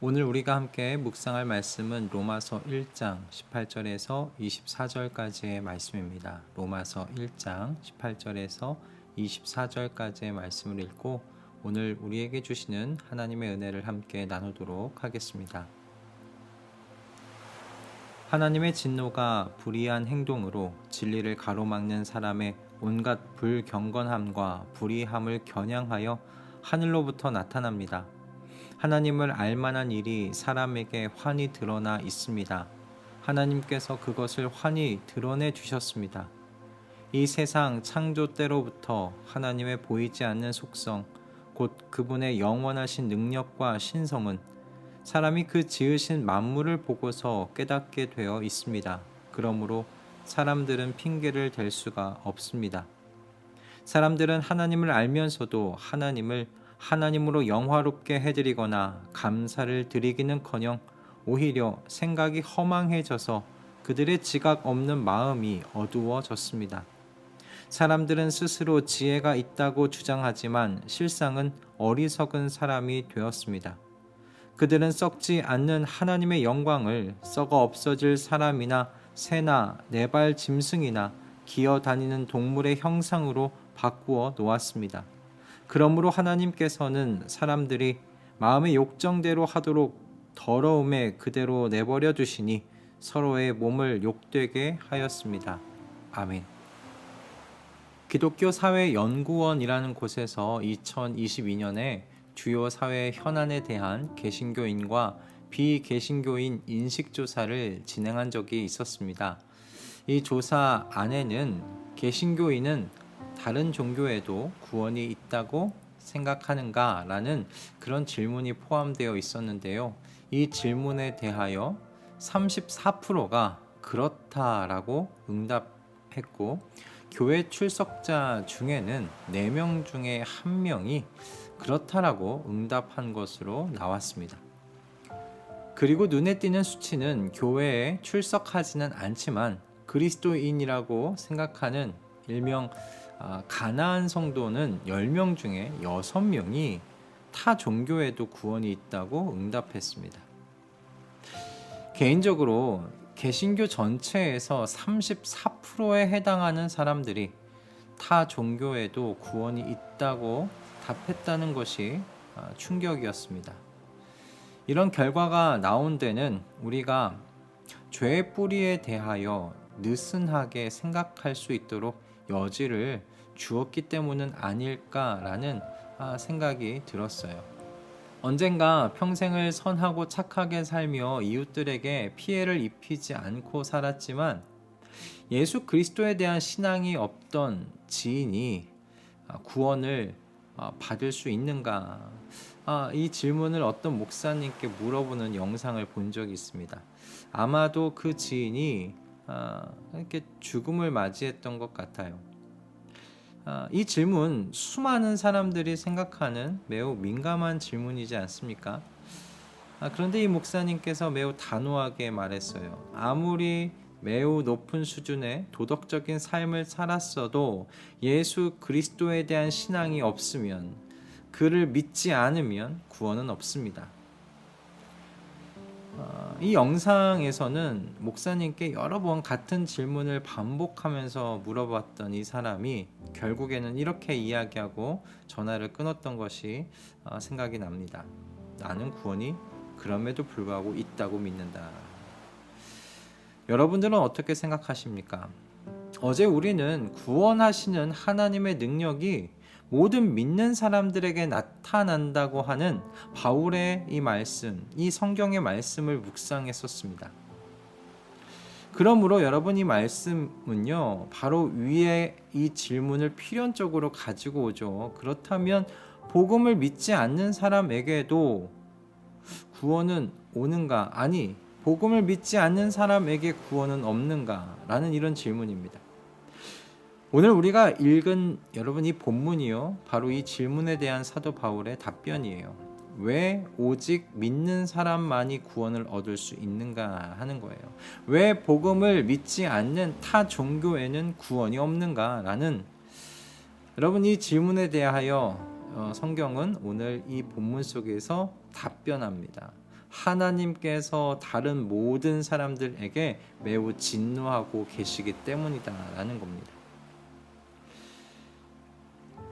오늘 우리가 함께 묵상할 말씀은 로마서 1장 18절에서 24절까지의 말씀입니다. 로마서 1장 18절에서 24절까지의 말씀을 읽고 오늘 우리에게 주시는 하나님의 은혜를 함께 나누도록 하겠습니다. 하나님의 진노가 불의한 행동으로 진리를 가로막는 사람의 온갖 불경건함과 불의함을 겨냥하여 하늘로부터 나타납니다. 하나님을 알만한 일이 사람에게 환히 드러나 있습니다. 하나님께서 그것을 환히 드러내 주셨습니다. 이 세상 창조 때로부터 하나님의 보이지 않는 속성, 곧 그분의 영원하신 능력과 신성은 사람이 그 지으신 만물을 보고서 깨닫게 되어 있습니다. 그러므로 사람들은 핑계를 댈 수가 없습니다. 사람들은 하나님을 알면서도 하나님을 하나님으로 영화롭게 해드리거나 감사를 드리기는커녕 오히려 생각이 허망해져서 그들의 지각 없는 마음이 어두워졌습니다. 사람들은 스스로 지혜가 있다고 주장하지만 실상은 어리석은 사람이 되었습니다. 그들은 썩지 않는 하나님의 영광을 썩어 없어질 사람이나 새나 네발 짐승이나 기어다니는 동물의 형상으로 바꾸어 놓았습니다. 그러므로 하나님께서는 사람들이 마음의 욕정대로 하도록 더러움에 그대로 내버려 두시니 서로의 몸을 욕되게 하였습니다. 아멘. 기독교 사회연구원이라는 곳에서 2022년에 주요 사회 현안에 대한 개신교인과 비개신교인 인식조사를 진행한 적이 있었습니다. 이 조사 안에는 개신교인은 다른 종교에도 구원이 있다고 생각하는가? 라는 그런 질문이 포함되어 있었는데요. 이 질문에 대하여 34%가 그렇다라고 응답했고, 교회 출석자 중에는 4명 중에 1명이 그렇다라고 응답한 것으로 나왔습니다. 그리고 눈에 띄는 수치는 교회에 출석하지는 않지만 그리스도인이라고 생각하는 일명 가나안 성도는 10명 중에 6명이 타 종교에도 구원이 있다고 응답했습니다. 개인적으로 개신교 전체에서 34%에 해당하는 사람들이 타 종교에도 구원이 있다고 답했다는 것이 충격이었습니다. 이런 결과가 나온 데는 우리가 죄의 뿌리에 대하여 느슨하게 생각할 수 있도록 여지를 주었기 때문은 아닐까라는 생각이 들었어요. 언젠가 평생을 선하고 착하게 살며 이웃들에게 피해를 입히지 않고 살았지만 예수 그리스도에 대한 신앙이 없던 지인이 구원을 받을 수 있는가? 이 질문을 어떤 목사님께 물어보는 영상을 본 적이 있습니다. 아마도 그 지인이 이렇게 죽음을 맞이했던 것 같아요. 이 질문 수많은 사람들이 생각하는 매우 민감한 질문이지 않습니까? 그런데 이 목사님께서 매우 단호하게 말했어요. 아무리 매우 높은 수준의 도덕적인 삶을 살았어도 예수 그리스도에 대한 신앙이 없으면, 그를 믿지 않으면 구원은 없습니다. 이 영상에서는 목사님께 여러 번 같은 질문을 반복하면서 물어봤던 이 사람이 결국에는 이렇게 이야기하고 전화를 끊었던 것이 생각이 납니다. 나는 구원이 그럼에도 불구하고 있다고 믿는다. 여러분들은 어떻게 생각하십니까? 어제 우리는 구원하시는 하나님의 능력이 모든 믿는 사람들에게 나타난다고 하는 바울의 이 말씀, 이 성경의 말씀을 묵상했었습니다. 그러므로 여러분, 이 말씀은요, 바로 위에 이 질문을 필연적으로 가지고 오죠. 그렇다면 복음을 믿지 않는 사람에게도 구원은 오는가? 아니, 복음을 믿지 않는 사람에게 구원은 없는가? 라는 이런 질문입니다. 오늘 우리가 읽은 여러분 이 본문이요, 바로 이 질문에 대한 사도 바울의 답변이에요. 왜 오직 믿는 사람만이 구원을 얻을 수 있는가 하는 거예요. 왜 복음을 믿지 않는 타 종교에는 구원이 없는가 라는, 여러분 이 질문에 대하여 성경은 오늘 이 본문 속에서 답변합니다. 하나님께서 다른 모든 사람들에게 매우 진노하고 계시기 때문이다라는 겁니다.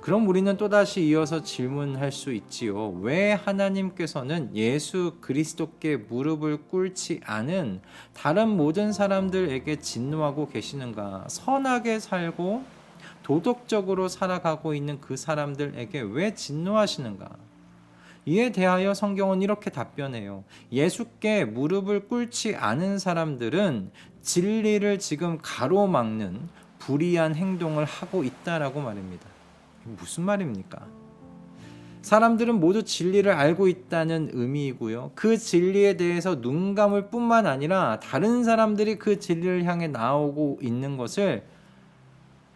그럼 우리는 또다시 이어서 질문할 수 있지요. 왜 하나님께서는 예수 그리스도께 무릎을 꿇지 않은 다른 모든 사람들에게 진노하고 계시는가? 선하게 살고 도덕적으로 살아가고 있는 그 사람들에게 왜 진노하시는가? 이에 대하여 성경은 이렇게 답변해요. 예수께 무릎을 꿇지 않은 사람들은 진리를 지금 가로막는 불의한 행동을 하고 있다라고 말입니다. 무슨 말입니까? 사람들은 모두 진리를 알고 있다는 의미이고요. 그 진리에 대해서 눈 감을 뿐만 아니라 다른 사람들이 그 진리를 향해 나오고 있는 것을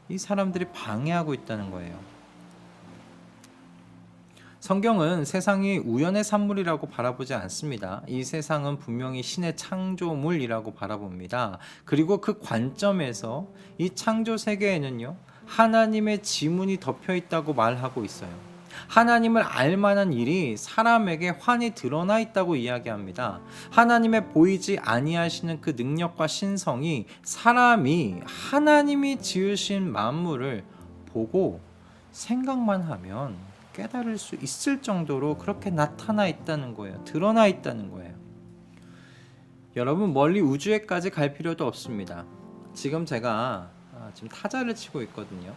이 사람들이 방해하고 있다는 거예요. 성경은 세상이 우연의 산물이라고 바라보지 않습니다. 이 세상은 분명히 신의 창조물이라고 바라봅니다. 그리고 그 관점에서 이 창조 세계에는요, 하나님의 지문이 덮여 있다고 말하고 있어요. 하나님을 알 만한 일이 사람에게 환히 드러나 있다고 이야기합니다. 하나님의 보이지 아니하시는 그 능력과 신성이 사람이 하나님이 지으신 만물을 보고 생각만 하면 깨달을 수 있을 정도로 그렇게 나타나 있다는 거예요. 드러나 있다는 거예요. 여러분, 멀리 우주에까지 갈 필요도 없습니다. 지금 제가 지금 타자를 치고 있거든요.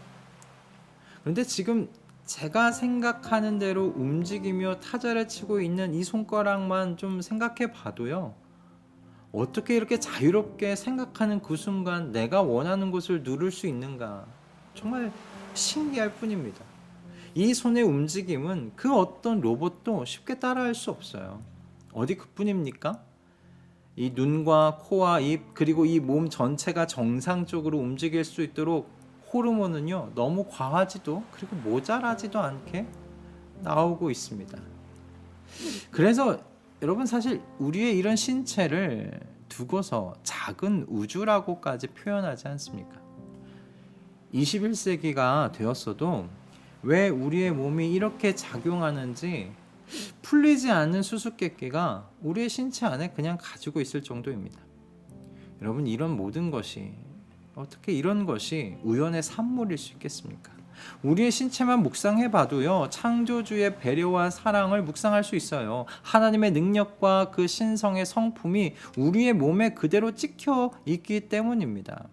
그런데 지금 제가 생각하는 대로 움직이며 타자를 치고 있는 이 손가락만 좀 생각해 봐도요, 어떻게 이렇게 자유롭게 생각하는 그 순간 내가 원하는 곳을 누를 수 있는가, 정말 신기할 뿐입니다. 이 손의 움직임은 그 어떤 로봇도 쉽게 따라할 수 없어요. 어디 그뿐입니까? 이 눈과 코와 입, 그리고 이 몸 전체가 정상적으로 움직일 수 있도록 호르몬은요, 너무 과하지도 그리고 모자라지도 않게 나오고 있습니다. 그래서 여러분, 사실 우리의 이런 신체를 두고서 작은 우주라고까지 표현하지 않습니까? 21세기가 되었어도 왜 우리의 몸이 이렇게 작용하는지 풀리지 않는 수수께끼가 우리의 신체 안에 그냥 가지고 있을 정도입니다. 여러분, 이런 모든 것이 어떻게 이런 것이 우연의 산물일 수 있겠습니까? 우리의 신체만 묵상해 봐도요, 창조주의 배려와 사랑을 묵상할 수 있어요. 하나님의 능력과 그 신성의 성품이 우리의 몸에 그대로 찍혀 있기 때문입니다.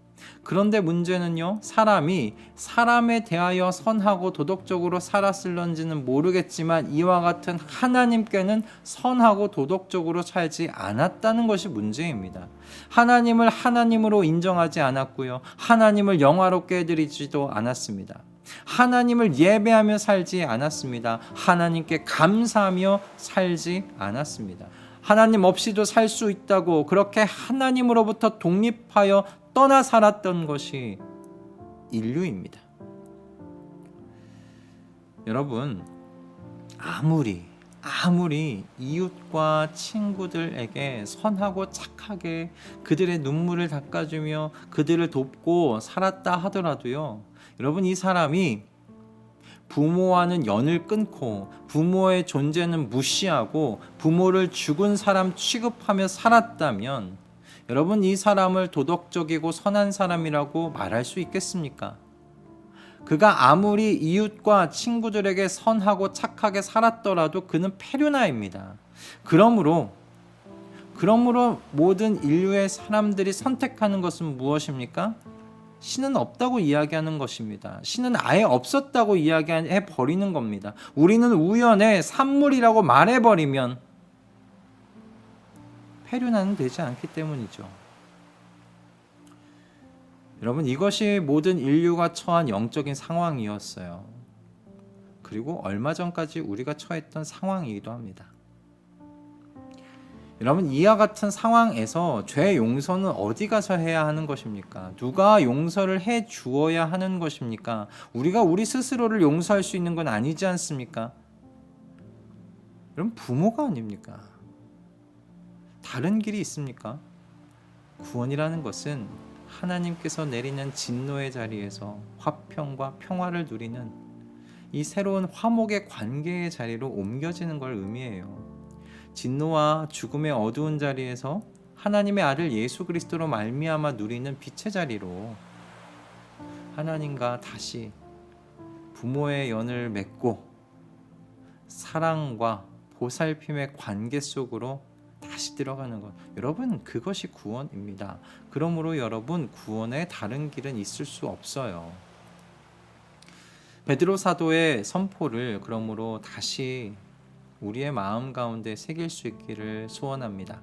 그런데 문제는요, 사람이 사람에 대하여 선하고 도덕적으로 살았을런지는 모르겠지만 이와 같은 하나님께는 선하고 도덕적으로 살지 않았다는 것이 문제입니다. 하나님을 하나님으로 인정하지 않았고요, 하나님을 영화롭게 해드리지도 않았습니다. 하나님을 예배하며 살지 않았습니다. 하나님께 감사하며 살지 않았습니다. 하나님 없이도 살 수 있다고 그렇게 하나님으로부터 독립하여 떠나 살았던 것이 인류입니다. 여러분, 아무리 이웃과 친구들에게 선하고 착하게 그들의 눈물을 닦아주며 그들을 돕고 살았다 하더라도요, 여러분, 이 사람이 부모와는 연을 끊고 부모의 존재는 무시하고 부모를 죽은 사람 취급하며 살았다면 여러분, 이 사람을 도덕적이고 선한 사람이라고 말할 수 있겠습니까? 그가 아무리 이웃과 친구들에게 선하고 착하게 살았더라도 그는 페류나입니다. 그러므로 모든 인류의 사람들이 선택하는 것은 무엇입니까? 신은 없다고 이야기하는 것입니다. 신은 아예 없었다고 이야기해 버리는 겁니다. 우리는 우연의 산물이라고 말해버리면 페류나는 되지 않기 때문이죠. 여러분, 이것이 모든 인류가 처한 영적인 상황이었어요. 그리고 얼마 전까지 우리가 처했던 상황이기도 합니다. 여러분, 이와 같은 상황에서 죄 용서는 어디 가서 해야 하는 것입니까? 누가 용서를 해 주어야 하는 것입니까? 우리가 우리 스스로를 용서할 수 있는 건 아니지 않습니까? 여러분, 부모가 아닙니까? 다른 길이 있습니까? 구원이라는 것은 하나님께서 내리는 진노의 자리에서 화평과 평화를 누리는 이 새로운 화목의 관계의 자리로 옮겨지는 걸 의미해요. 진노와 죽음의 어두운 자리에서 하나님의 아들 예수 그리스도로 말미암아 누리는 빛의 자리로 하나님과 다시 부모의 연을 맺고 사랑과 보살핌의 관계 속으로 다시 들어가는 것. 여러분, 그것이 구원입니다. 그러므로 여러분, 구원에 다른 길은 있을 수 없어요. 베드로 사도의 선포를 그러므로 다시 우리의 마음 가운데 새길 수 있기를 소원합니다.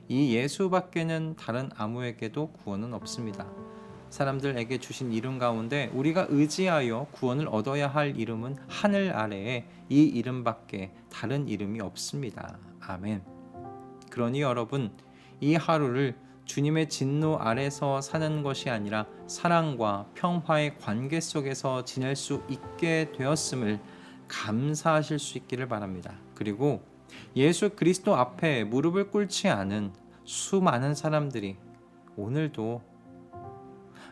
이 예수밖에는 다른 아무에게도 구원은 없습니다. 사람들에게 주신 이름 가운데 우리가 의지하여 구원을 얻어야 할 이름은 하늘 아래에 이 이름밖에 다른 이름이 없습니다. 아멘. 그러니 여러분, 이 하루를 주님의 진노 아래서 사는 것이 아니라 사랑과 평화의 관계 속에서 지낼 수 있게 되었음을 감사하실 수 있기를 바랍니다. 그리고 예수 그리스도 앞에 무릎을 꿇지 않은 수많은 사람들이 오늘도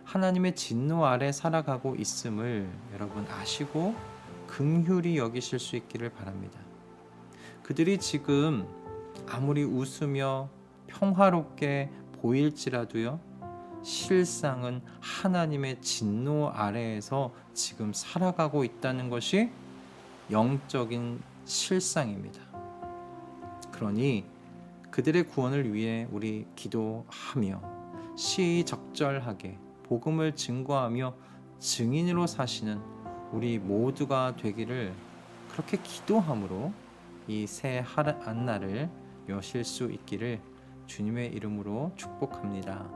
하나님의 진노 아래 살아가고 있음을 여러분 아시고 긍휼히 여기실 수 있기를 바랍니다. 그들이 지금 아무리 웃으며 평화롭게 보일지라도요, 실상은 하나님의 진노 아래에서 지금 살아가고 있다는 것이 영적인 실상입니다. 그러니 그들의 구원을 위해 우리 기도하며 시의적절하게 복음을 증거하며 증인으로 사시는 우리 모두가 되기를 그렇게 기도함으로 이 새 한날을 여실 수 있기를 주님의 이름으로 축복합니다.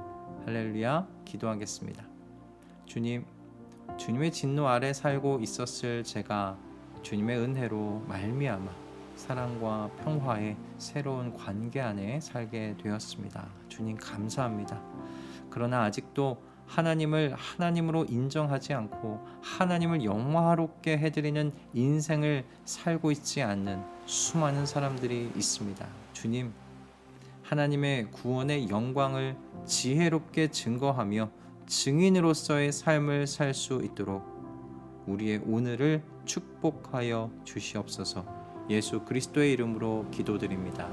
할렐루야. 기도하겠습니다. 주님, 주님의 진노 아래 살고 있었을 제가 주님의 은혜로 말미암아 사랑과 평화의 새로운 관계 안에 살게 되었습니다. 주님 감사합니다. 그러나 아직도 하나님을 하나님으로 인정하지 않고 하나님을 영화롭게 해드리는 인생을 살고 있지 않는 수많은 사람들이 있습니다. 주님, 하나님의 구원의 영광을 지혜롭게 증거하며 증인으로서의 삶을 살 수 있도록 우리의 오늘을 축복하여 주시옵소서. 예수 그리스도의 이름으로 기도드립니다.